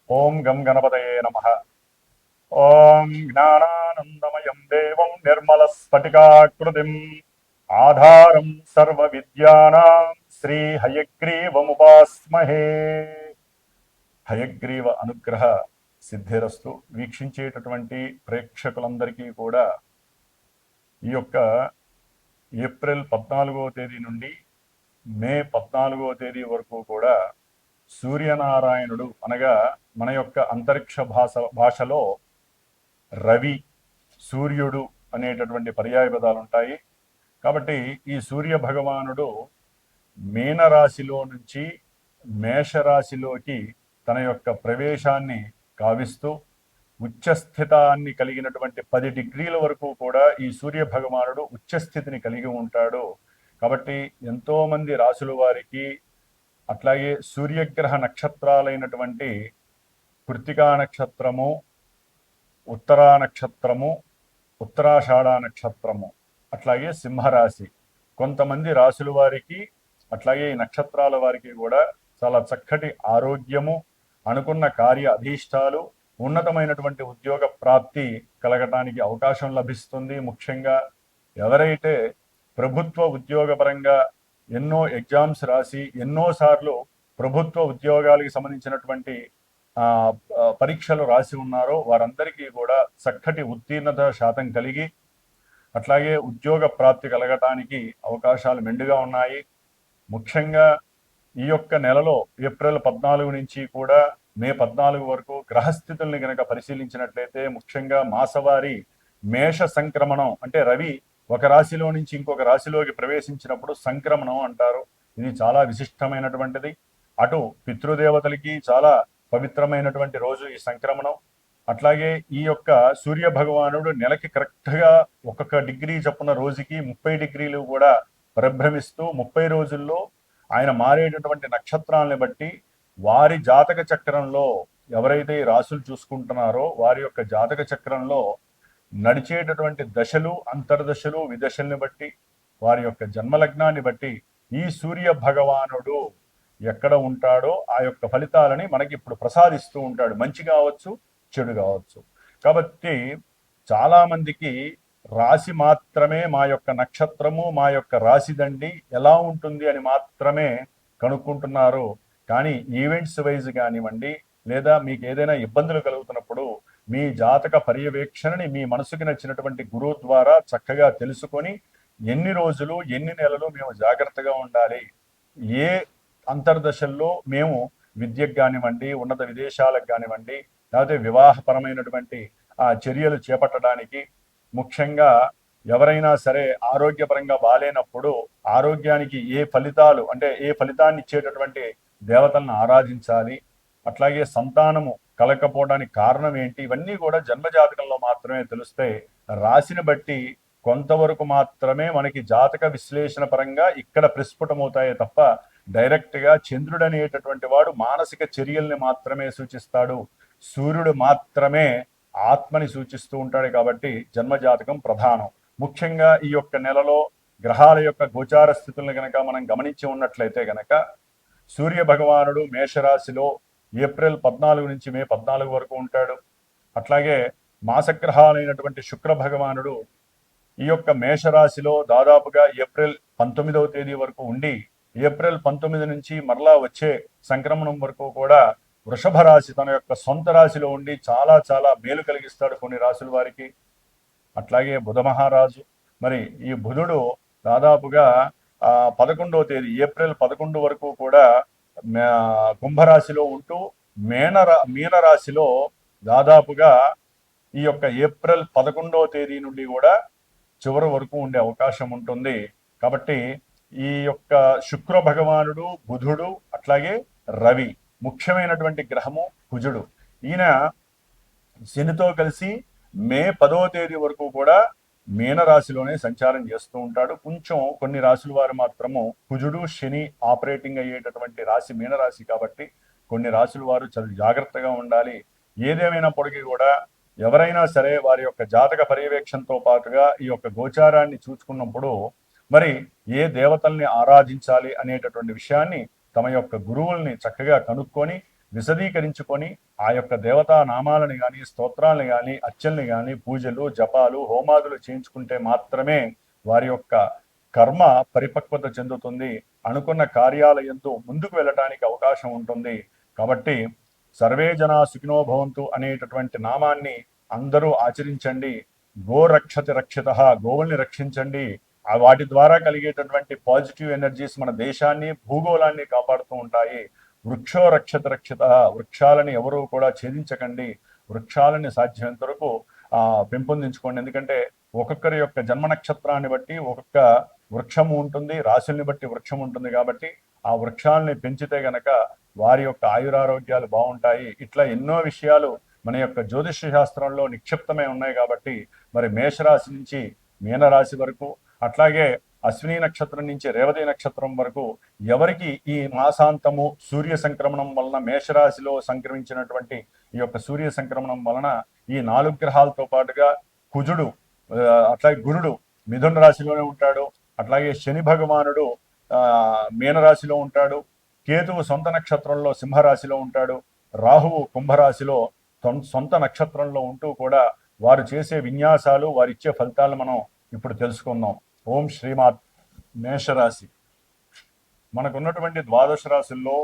ఓం గం గణపతయే నమః. ఓం జ్ఞానానందమయం దేవం నిర్మలస్ఫటికాకృతిం ఆధారం సర్వ విద్యానాం శ్రీ హయగ్రీవముపాస్మహే. హయగ్రీవ అనుగ్రహ సిద్ధిరస్తు. వీక్షించేటటువంటి ప్రేక్షకులందరికీ కూడా ఈ యొక్క ఏప్రిల్ 14వ తేదీ నుండి మే 14వ తేదీ వరకు కూడా సూర్యనారాయణుడు అనగా మన యొక్క అంతరిక్ష భాషలో రవి, సూర్యుడు అనేటటువంటి పర్యాయ పదాలు ఉంటాయి. కాబట్టి ఈ సూర్య భగవానుడు మీనరాశిలో నుంచి మేషరాశిలోకి తన యొక్క ప్రవేశాన్ని కావిస్తూ ఉచ్చస్థితాన్ని కలిగినటువంటి 10 డిగ్రీల వరకు కూడా ఈ సూర్య భగవానుడు ఉచ్చస్థితిని కలిగి ఉంటాడు. కాబట్టి ఎంతో మంది రాసుల వారికి, అట్లాగే సూర్యగ్రహ నక్షత్రాలైనటువంటి కృత్తికా నక్షత్రము, ఉత్తరా నక్షత్రము, ఉత్తరాషాఢ నక్షత్రము, అట్లాగే సింహరాశి, కొంతమంది రాసుల వారికి అట్లాగే ఈ నక్షత్రాల వారికి కూడా చాలా చక్కటి ఆరోగ్యము, అనుకున్న కార్య అధీష్టాలు, ఉన్నతమైనటువంటి ఉద్యోగ ప్రాప్తి కలగటానికి అవకాశం లభిస్తుంది. ముఖ్యంగా ఎవరైతే ప్రభుత్వ ఉద్యోగపరంగా ఎన్నో ఎగ్జామ్స్ రాసి ఎన్నోసార్లు ప్రభుత్వ ఉద్యోగాలకు సంబంధించినటువంటి పరీక్షలు రాసి ఉన్నారో వారందరికీ కూడా చక్కటి ఉత్తీర్ణత శాతం కలిగి అట్లాగే ఉద్యోగ ప్రాప్తి కలగటానికి అవకాశాలు మెండుగా ఉన్నాయి. ముఖ్యంగా ఈ యొక్క నెలలో ఏప్రిల్ 14 నుంచి కూడా మే 14 వరకు గ్రహస్థితుల్ని గనక పరిశీలించినట్లయితే ముఖ్యంగా మాసవారి మేష సంక్రమణం అంటే రవి ఒక రాశిలో నుంచి ఇంకొక రాశిలోకి ప్రవేశించినప్పుడు సంక్రమణం అంటారు. ఇది చాలా విశిష్టమైనటువంటిది. అటు పితృదేవతలకి చాలా పవిత్రమైనటువంటి రోజు ఈ సంక్రమణం. అట్లాగే ఈ యొక్క సూర్య భగవానుడు నెలకి కరెక్ట్గా ఒక్కొక్క డిగ్రీ చొప్పున రోజుకి 30 డిగ్రీలు కూడా పరిభ్రమిస్తూ 30 రోజుల్లో ఆయన మారేటటువంటి నక్షత్రాలను బట్టి వారి జాతక చక్రంలో ఎవరైతే రాసులు చూసుకుంటున్నారో వారి యొక్క జాతక చక్రంలో నడిచేటటువంటి దశలు, అంతర్దశలు, విదశల్ని బట్టి వారి యొక్క జన్మలగ్నాన్ని బట్టి ఈ సూర్య భగవానుడు ఎక్కడ ఉంటాడో ఆ యొక్క ఫలితాలని మనకి ఇప్పుడు ప్రసాదిస్తూ ఉంటాడు. మంచి కావచ్చు, చెడు కావచ్చు. కాబట్టి చాలా మందికి రాశి మాత్రమే, మా యొక్క నక్షత్రము, మా యొక్క రాశిదండి ఎలా ఉంటుంది అని మాత్రమే కనుక్కుంటున్నారు. కానీ ఈవెంట్స్ వైజ్ కానివ్వండి, లేదా మీకు ఏదైనా ఇబ్బందులు కలుగుతున్నప్పుడు మీ జాతక పర్యవేక్షణని మీ మనసుకి నచ్చినటువంటి గురువు ద్వారా చక్కగా తెలుసుకొని ఎన్ని రోజులు, ఎన్ని నెలలు మేము జాగ్రత్తగా ఉండాలి, ఏ అంతర్దశల్లో మేము విద్యకు కానివ్వండి, ఉన్నత విదేశాలకు కానివ్వండి, లేకపోతే వివాహపరమైనటువంటి చర్యలు చేపట్టడానికి, ముఖ్యంగా ఎవరైనా సరే ఆరోగ్యపరంగా బాలేనప్పుడు ఆరోగ్యానికి ఏ ఫలితాలు అంటే ఏ ఫలితాన్ని ఇచ్చేటటువంటి దేవతలను ఆరాధించాలి, అట్లాగే సంతానము కలగకపోవడానికి కారణం ఏంటి, ఇవన్నీ కూడా జన్మజాతకంలో మాత్రమే తెలుస్తాయి. రాశిని బట్టి కొంతవరకు మాత్రమే మనకి జాతక విశ్లేషణ పరంగా ఇక్కడ ప్రస్ఫుటమవుతాయే తప్ప డైరెక్ట్గా చంద్రుడు అనేటటువంటి వాడు మానసిక చర్యల్ని మాత్రమే సూచిస్తాడు, సూర్యుడు మాత్రమే ఆత్మని సూచిస్తూ ఉంటాడు. కాబట్టి జన్మజాతకం ప్రధానం. ముఖ్యంగా ఈ యొక్క నెలలో గ్రహాల యొక్క గోచార స్థితులను గనక మనం గమనించి ఉన్నట్లయితే గనక సూర్య భగవానుడు మేషరాశిలో ఏప్రిల్ 14 నుంచి మే 14 వరకు ఉంటాడు. అట్లాగే మాసగ్రహాలైనటువంటి శుక్ర భగవానుడు ఈ యొక్క మేషరాశిలో దాదాపుగా ఏప్రిల్ 19వ తేదీ వరకు ఉండి ఏప్రిల్ 19 నుంచి మరలా వచ్చే సంక్రమణం వరకు కూడా వృషభ రాశి తన యొక్క సొంత రాశిలో ఉండి చాలా చాలా మేలు కలిగిస్తాడు కొన్ని రాశుల వారికి. అట్లాగే బుధ మహారాజు, మరి ఈ బుధుడు దాదాపుగా 11వ తేదీ ఏప్రిల్ 11 వరకు కూడా కుంభరాశిలో ఉంటూ మీనరాశిలో దాదాపుగా ఈ యొక్క ఏప్రిల్ 11వ తేదీ నుండి కూడా చివరి వరకు ఉండే అవకాశం ఉంటుంది. కాబట్టి ఈ యొక్క శుక్ర భగవానుడు, బుధుడు, అట్లాగే రవి, ముఖ్యమైనటువంటి గ్రహము కుజుడు. ఈయన శనితో కలిసి మే 10వ తేదీ వరకు కూడా మీనరాశిలోనే సంచారం చేస్తూ ఉంటాడు. కొంచెం కొన్ని రాశుల వారు మాత్రము కుజుడు, శని ఆపరేటింగ్ అయ్యేటటువంటి రాశి మీనరాశి కాబట్టి కొన్ని రాశుల వారు చాలా జాగ్రత్తగా ఉండాలి. ఏదేమైనప్పటికీ కూడా ఎవరైనా సరే వారి యొక్క జాతక పర్యవేక్షణతో పాటుగా ఈ యొక్క గోచారాన్ని చూసుకున్నప్పుడు మరి ఏ దేవతల్ని ఆరాధించాలి అనేటటువంటి విషయాన్ని తమ యొక్క గురువుల్ని చక్కగా కనుక్కొని విశదీకరించుకొని ఆ యొక్క దేవతా నామాలని కానీ, స్తోత్రాలను కానీ, అర్చనలు కానీ, పూజలు, జపాలు, హోమాదులు చేయించుకుంటే మాత్రమే వారి యొక్క కర్మ పరిపక్వత చెందుతుంది. అనుకున్న కార్యాల యందు ముందుకు వెళ్ళటానికి అవకాశం ఉంటుంది. కాబట్టి సర్వే జనా సుఖినో భవంతు అనేటటువంటి నామాన్ని అందరూ ఆచరించండి. గో రక్షతి రక్షిత, గోవుల్ని రక్షించండి. వాటి ద్వారా కలిగేటటువంటి పాజిటివ్ ఎనర్జీస్ మన దేశాన్ని, భూగోళాన్ని కాపాడుతూ ఉంటాయి. వృక్షో రక్షత రక్షిత, వృక్షాలని ఎవరూ కూడా ఛేదించకండి. వృక్షాలని సాధ్యమైనంత వరకు పెంపొందించుకోండి. ఎందుకంటే ఒక్కొక్కరి యొక్క జన్మ నక్షత్రాన్ని బట్టి ఒక్కొక్క వృక్షము ఉంటుంది, రాశుల్ని బట్టి వృక్షం ఉంటుంది. కాబట్టి ఆ వృక్షాలని పెంచితే గనక వారి యొక్క ఆయురారోగ్యాలు బాగుంటాయి. ఇట్లా ఎన్నో విషయాలు మన యొక్క జ్యోతిష శాస్త్రంలో నిక్షిప్తమై ఉన్నాయి. కాబట్టి మరి మేషరాశి నుంచి మీనరాశి వరకు, అట్లాగే అశ్విని నక్షత్రం నుంచి రేవతి నక్షత్రం వరకు ఎవరికి ఈ మాసాంతము సూర్య సంక్రమణం వలన, మేషరాశిలో సంక్రమించినటువంటి ఈ యొక్క సూర్య సంక్రమణం వలన ఈ 4 గ్రహాలతో పాటుగా కుజుడు, అట్లాగే గురుడు మిథున రాశిలోనే ఉంటాడు. అట్లాగే శని భగవానుడు మీనరాశిలో ఉంటాడు. కేతువు సొంత నక్షత్రంలో సింహరాశిలో ఉంటాడు. రాహువు కుంభరాశిలో సొంత నక్షత్రంలో ఉంటూ కూడా వారు చేసే విన్యాసాలు, వారిచ్చే ఫలితాలు మనం ఇప్పుడు తెలుసుకుందాం. ఓం శ్రీమాత్. మేషరాశి మనకున్నటువంటి ద్వాదశ రాశుల్లో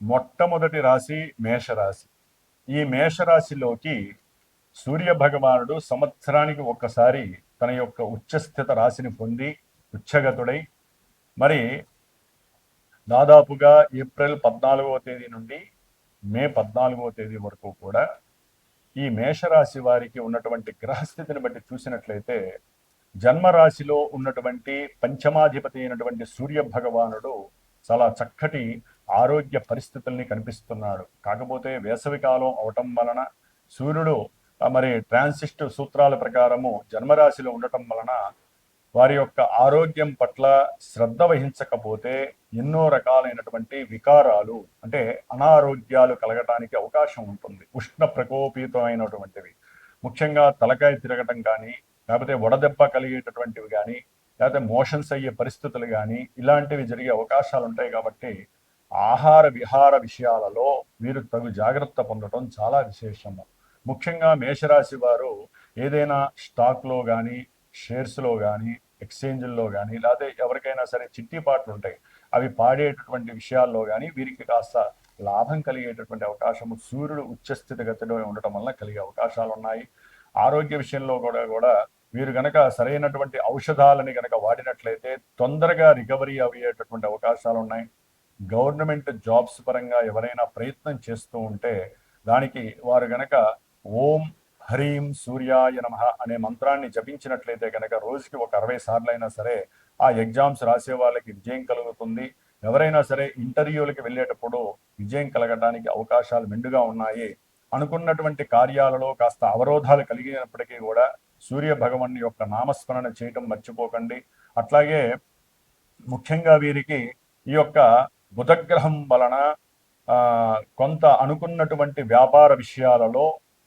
మొట్టమొదటి రాశి మేషరాశి. ఈ మేషరాశిలోకి సూర్య భగవానుడు సంవత్సరానికి ఒక్కసారి తన యొక్క ఉచ్చస్థిత రాశిని పొంది ఉచ్చగతుడై మరి దాదాపుగా ఏప్రిల్ 14వ తేదీ నుండి మే 14వ తేదీ వరకు కూడా ఈ మేషరాశి వారికి ఉన్నటువంటి గ్రహస్థితిని బట్టి చూసినట్లయితే జన్మరాశిలో ఉన్నటువంటి పంచమాధిపతి అయినటువంటి సూర్య భగవానుడు చాలా చక్కటి ఆరోగ్య పరిస్థితుల్ని కనిపిస్తున్నాడు. కాకపోతే వేసవికాలం అవటం వలన సూర్యుడు మరి ట్రాన్సిస్ట్ సూత్రాల ప్రకారము జన్మరాశిలో ఉండటం వలన వారి యొక్క ఆరోగ్యం పట్ల శ్రద్ధ వహించకపోతే ఎన్నో రకాలైనటువంటి వికారాలు, అంటే అనారోగ్యాలు కలగటానికి అవకాశం ఉంటుంది. ఉష్ణ ప్రకోపితమైనటువంటివి, ముఖ్యంగా తలకాయ తిరగటం కానీ, లేకపోతే వడదెబ్బ కలిగేటటువంటివి కానీ, లేకపోతే మోషన్స్ అయ్యే పరిస్థితులు కానీ, ఇలాంటివి జరిగే అవకాశాలు ఉంటాయి. కాబట్టి ఆహార విహార విషయాలలో మీరు తగు జాగ్రత్త పొందడం చాలా విశేషము. ముఖ్యంగా మేషరాశి వారు ఏదైనా స్టాక్లో కానీ, షేర్స్లో కానీ, ఎక్స్చేంజ్ల్లో కానీ, లేకపోతే ఎవరికైనా సరే చిట్టి పాటలు ఉంటాయి, అవి పాడేటటువంటి విషయాల్లో కానీ వీరికి కాస్త లాభం కలిగేటటువంటి అవకాశము సూర్యుడు ఉచ్చస్థితిగతిలో ఉండటం వల్ల కలిగే అవకాశాలు ఉన్నాయి. ఆరోగ్య విషయంలో కూడా వీరు గనక సరైనటువంటి ఔషధాలని గనక వాడినట్లయితే తొందరగా రికవరీ అయ్యేటటువంటి అవకాశాలు ఉన్నాయి. గవర్నమెంట్ జాబ్స్ పరంగా ఎవరైనా ప్రయత్నం చేస్తూ ఉంటే దానికి వారు గనక ఓం హ్రీం సూర్యాయ నమః అనే మంత్రాన్ని జపించినట్లయితే కనుక రోజుకి ఒక 60 సార్లు అయినా సరే ఆ ఎగ్జామ్స్ రాసే వాళ్ళకి విజయం కలుగుతుంది. ఎవరైనా సరే ఇంటర్వ్యూలకి వెళ్ళేటప్పుడు విజయం కలగడానికి అవకాశాలు మెండుగా ఉన్నాయి. అనుకున్నటువంటి కార్యాలలో కాస్త అవరోధాలు కలిగినప్పటికీ కూడా సూర్య భగవాన్ యొక్క నామస్మరణ చేయటం మర్చిపోకండి. అట్లాగే ముఖ్యంగా వీరికి ఈ యొక్క బుధగ్రహం వలన కొంత అనుకున్నటువంటి వ్యాపార విషయాలలో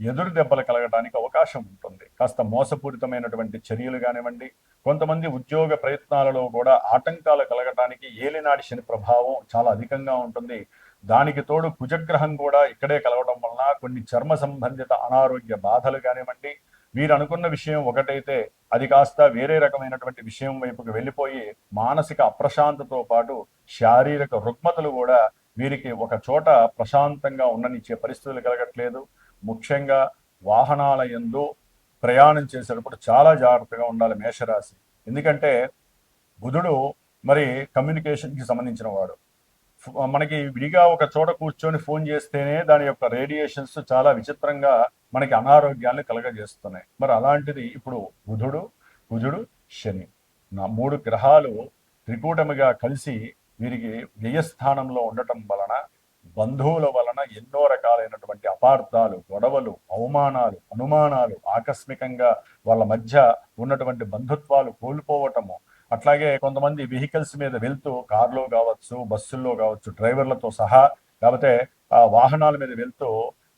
ఎదురు దెబ్బలు కలగడానికి అవకాశం ఉంటుంది. కాస్త మోసపూరితమైనటువంటి చర్యలు కానివ్వండి, కొంతమంది ఉద్యోగ ప్రయత్నాలలో కూడా ఆటంకాలు కలగటానికి ఏలినాడి శని ప్రభావం చాలా అధికంగా ఉంటుంది. దానికి తోడు కుజగ్రహం కూడా ఇక్కడే కలవడం వలన కొన్ని చర్మ సంబంధిత అనారోగ్య బాధలు కానివ్వండి, వీరు అనుకున్న విషయం ఒకటైతే అది కాస్త వేరే రకమైనటువంటి విషయం వైపుకి వెళ్ళిపోయి మానసిక అప్రశాంతతో పాటు శారీరక రుగ్మతలు కూడా వీరికి ఒక చోట ప్రశాంతంగా ఉండనిచ్చే పరిస్థితులు కలగట్లేదు. ముఖ్యంగా వాహనాల యందు ప్రయాణం చేసేటప్పుడు చాలా జాగ్రత్తగా ఉండాలి మేషరాశి. ఎందుకంటే బుధుడు మరి కమ్యూనికేషన్కి సంబంధించిన వాడు. మనకి విడిగా ఒక చోట కూర్చొని ఫోన్ చేస్తేనే దాని యొక్క రేడియేషన్స్ చాలా విచిత్రంగా మనకి అనారోగ్యాన్ని కలగజేస్తున్నాయి. మరి అలాంటిది ఇప్పుడు బుధుడు, కుజుడు, శని 3 గ్రహాలు త్రికూటమిగా కలిసి వీరికి వ్యయస్థానంలో ఉండటం వలన బంధువుల వలన ఎన్నో రకాలైనటువంటి అపార్థాలు, గొడవలు, అవమానాలు, అనుమానాలు, ఆకస్మికంగా వాళ్ళ మధ్య ఉన్నటువంటి బంధుత్వాలు కోల్పోవటము, అట్లాగే కొంతమంది వెహికల్స్ మీద వెళ్తూ కార్లో కావచ్చు, బస్సుల్లో కావచ్చు, డ్రైవర్లతో సహా, లేకపోతే వాహనాల మీద వెళ్తూ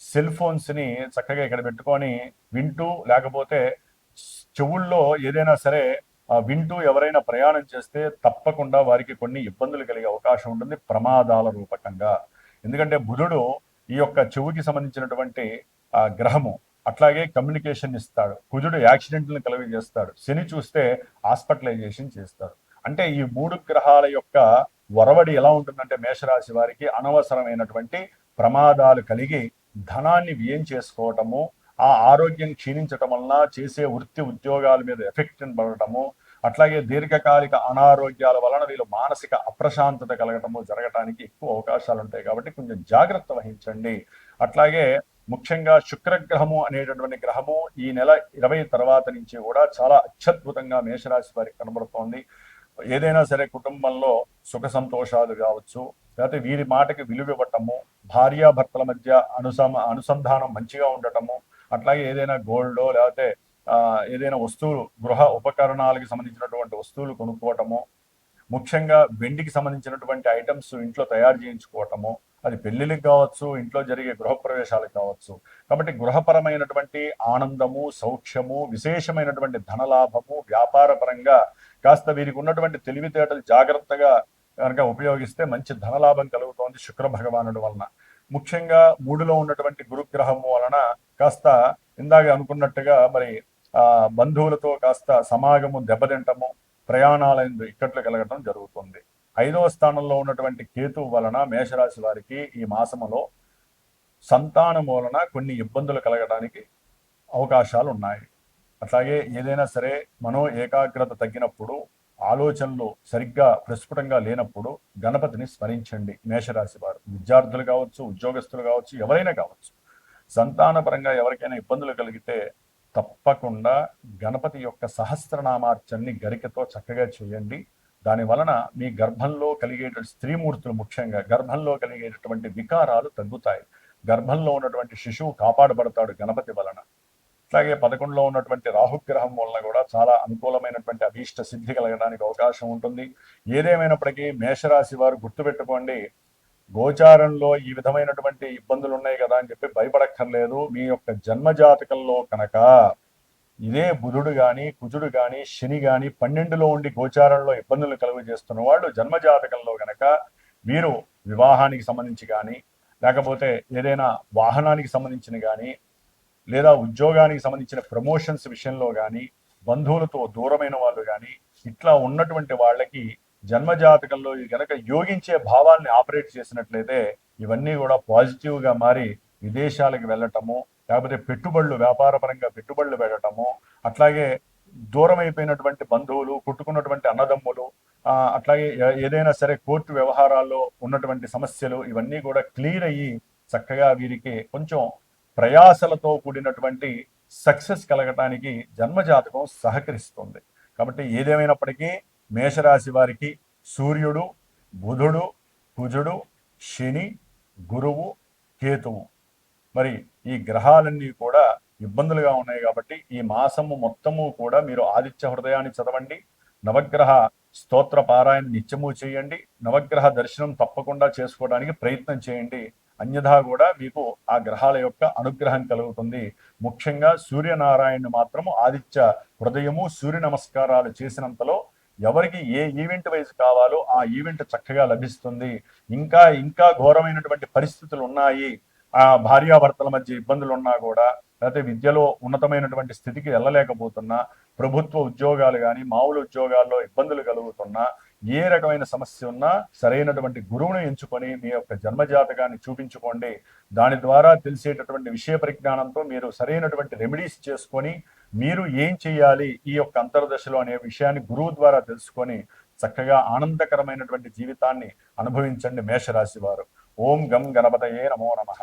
సెల్ ఫోన్స్ని చక్కగా ఇక్కడ పెట్టుకొని వింటూ, లేకపోతే చెవుల్లో ఏదైనా సరే వింటూ ఎవరైనా ప్రయాణం చేస్తే తప్పకుండా వారికి కొన్ని ఇబ్బందులు కలిగే అవకాశం ఉంటుంది ప్రమాదాల రూపకంగా. ఎందుకంటే బుధుడు ఈ యొక్క చెవుకి సంబంధించినటువంటి గ్రహము. అట్లాగే కమ్యూనికేషన్ ఇస్తాడు. కుజుడు యాక్సిడెంట్లను కలుగజేస్తాడు. శని చూస్తే హాస్పిటలైజేషన్ చేస్తాడు. అంటే ఈ 3 గ్రహాల యొక్క వరవడి ఎలా ఉంటుందంటే మేషరాశి వారికి అనవసరమైనటువంటి ప్రమాదాలు కలిగి ధనాన్ని వ్యయం చేసుకోవటము, ఆ ఆరోగ్యం క్షీణించటం వలన చేసే వృత్తి ఉద్యోగాల మీద ఎఫెక్ట్ పడటము, అట్లాగే దీర్ఘకాలిక అనారోగ్యాల వలన వీళ్ళు మానసిక అప్రశాంతత కలగటము జరగటానికి ఎక్కువ అవకాశాలు ఉంటాయి. కాబట్టి కొంచెం జాగ్రత్త వహించండి. అట్లాగే ముఖ్యంగా శుక్రగ్రహము అనేటటువంటి గ్రహము ఈ నెల 20 తర్వాత నుంచి కూడా చాలా అత్యద్భుతంగా మేషరాశి వారికి కనబడుతోంది. ఏదైనా సరే కుటుంబంలో సుఖ సంతోషాలు కావచ్చు, లేకపోతే వీరి మాటకి విలువ ఇవ్వటము, భార్యాభర్తల మధ్య అనుసంధానం మంచిగా ఉండటము, అట్లాగే ఏదైనా గోల్డో లేకపోతే ఏదైనా వస్తువులు గృహ ఉపకరణాలకు సంబంధించినటువంటి వస్తువులు కొనుక్కోవటము, ముఖ్యంగా వెండికి సంబంధించినటువంటి ఐటమ్స్ ఇంట్లో తయారు చేయించుకోవటము, అది పెళ్లిళ్ళకి కావచ్చు, ఇంట్లో జరిగే గృహప్రవేశాలకు కావచ్చు. కాబట్టి గృహపరమైనటువంటి ఆనందము, సౌఖ్యము, విశేషమైనటువంటి ధనలాభము, వ్యాపార పరంగా కాస్త వీరికి ఉన్నటువంటి తెలివితేటలు జాగ్రత్తగా కనుక ఉపయోగిస్తే మంచి ధనలాభం కలుగుతోంది శుక్ర భగవానుడి వలన. ముఖ్యంగా 3లో ఉన్నటువంటి గురుగ్రహము వలన కాస్త ఇందాక అనుకున్నట్టుగా మరి బంధువులతో కాస్త సమాగము దెబ్బతింటము, ప్రయాణాలైన ఇక్కట్లు కలగటం జరుగుతుంది. 5వ స్థానంలో ఉన్నటువంటి కేతు వలన మేషరాశి వారికి ఈ మాసములో సంతానం వలన కొన్ని ఇబ్బందులు కలగడానికి అవకాశాలు ఉన్నాయి. అట్లాగే ఏదైనా సరే మనో ఏకాగ్రత తగ్గినప్పుడు, ఆలోచనలు సరిగ్గా ప్రస్ఫుటంగా లేనప్పుడు గణపతిని స్మరించండి. మేషరాశి వారు విద్యార్థులు కావచ్చు, ఉద్యోగస్తులు కావచ్చు, ఎవరైనా కావచ్చు. సంతానపరంగా ఎవరికైనా ఇబ్బందులు కలిగితే తప్పకుండా గణపతి యొక్క సహస్రనామార్చనని గరికతో చక్కగా చేయండి. దాని వలన మీ గర్భంలో కలిగేటువంటి స్త్రీమూర్తులు, ముఖ్యంగా గర్భంలో కలిగేటటువంటి వికారాలు తగ్గుతాయి. గర్భంలో ఉన్నటువంటి శిశువు కాపాడబడతాడు గణపతి వలన. అట్లాగే 11లో ఉన్నటువంటి రాహుగ్రహం వలన కూడా చాలా అనుకూలమైనటువంటి అభీష్ట సిద్ధి కలగడానికి అవకాశం ఉంటుంది. ఏదేమైనప్పటికీ మేషరాశి వారు గుర్తుపెట్టుకోండి, గోచారంలో ఈ విధమైనటువంటి ఇబ్బందులు ఉన్నాయి కదా అని చెప్పి భయపడక్కర్లేదు. మీ యొక్క జన్మజాతకంలో కనుక ఇదే బుధుడు కానీ, కుజుడు కానీ, శని కానీ 12లో ఉండి గోచారంలో ఇబ్బందులు కలుగజేస్తున్న వాళ్ళు జన్మజాతకంలో కనుక వీరు వివాహానికి సంబంధించి కానీ, లేకపోతే ఏదైనా వాహనానికి సంబంధించిన కానీ, లేదా ఉద్యోగానికి సంబంధించిన ప్రమోషన్స్ విషయంలో కానీ, బంధువులతో దూరమైన వాళ్ళు కానీ, ఇట్లా ఉన్నటువంటి వాళ్ళకి జన్మజాతకంలో కనుక యోగించే భావాల్ని ఆపరేట్ చేసినట్లయితే ఇవన్నీ కూడా పాజిటివ్గా మారి విదేశాలకు వెళ్ళటము, లేకపోతే పెట్టుబడులు, వ్యాపారపరంగా పెట్టుబడులు పెట్టడము, అట్లాగే దూరం అయిపోయినటువంటి బంధువులు, పుట్టుకున్నటువంటి అన్నదమ్ములు, అట్లాగే ఏదైనా సరే కోర్టు వ్యవహారాల్లో ఉన్నటువంటి సమస్యలు ఇవన్నీ కూడా క్లియర్ అయ్యి చక్కగా వీరికి కొంచెం ప్రయాసలతో కూడినటువంటి సక్సెస్ కలగటానికి జన్మజాతకం సహకరిస్తుంది. కాబట్టి ఏదేమైనప్పటికీ మేషరాశి వారికి సూర్యుడు, బుధుడు, కుజుడు, శని, గురువు, కేతువు మరి ఈ గ్రహాలన్నీ కూడా ఇబ్బందులుగా ఉన్నాయి. కాబట్టి ఈ మాసము మొత్తము కూడా మీరు ఆదిత్య హృదయాన్ని చదవండి, నవగ్రహ స్తోత్ర పారాయణ నిత్యము చేయండి, నవగ్రహ దర్శనం తప్పకుండా చేసుకోవడానికి ప్రయత్నం చేయండి. అన్యథా కూడా మీకు ఆ గ్రహాల యొక్క అనుగ్రహం కలుగుతుంది. ముఖ్యంగా సూర్యనారాయణను మాత్రము ఆదిత్య హృదయము, సూర్య నమస్కారాలు చేసినంతలో ఎవరికి ఏ ఈవెంట్ వైజ్ కావాలో ఆ ఈవెంట్ చక్కగా లభిస్తుంది. ఇంకా ఇంకా ఘోరమైనటువంటి పరిస్థితులు ఉన్నాయి, ఆ భార్యాభర్తల మధ్య ఇబ్బందులు ఉన్నా కూడా, లేకపోతే విద్యలో ఉన్నతమైనటువంటి స్థితికి వెళ్ళలేకపోతున్నా, ప్రభుత్వ ఉద్యోగాలు కానీ మామూలు ఉద్యోగాల్లో ఇబ్బందులు కలుగుతున్నా, ఏ రకమైన సమస్య ఉన్నా సరైనటువంటి గురువును ఎంచుకొని మీ యొక్క జన్మజాతకాన్ని చూపించుకోండి. దాని ద్వారా తెలిసేటటువంటి విషయ పరిజ్ఞానంతో మీరు సరైనటువంటి రెమెడీస్ చేసుకొని మీరు ఏం చేయాలి ఈ యొక్క అంతర్దశలో అనే విషయాన్ని గురువు ద్వారా తెలుసుకొని చక్కగా ఆనందకరమైనటువంటి జీవితాన్ని అనుభవించండి మేషరాశి వారు. ఓం గం గణపతయే నమో నమః.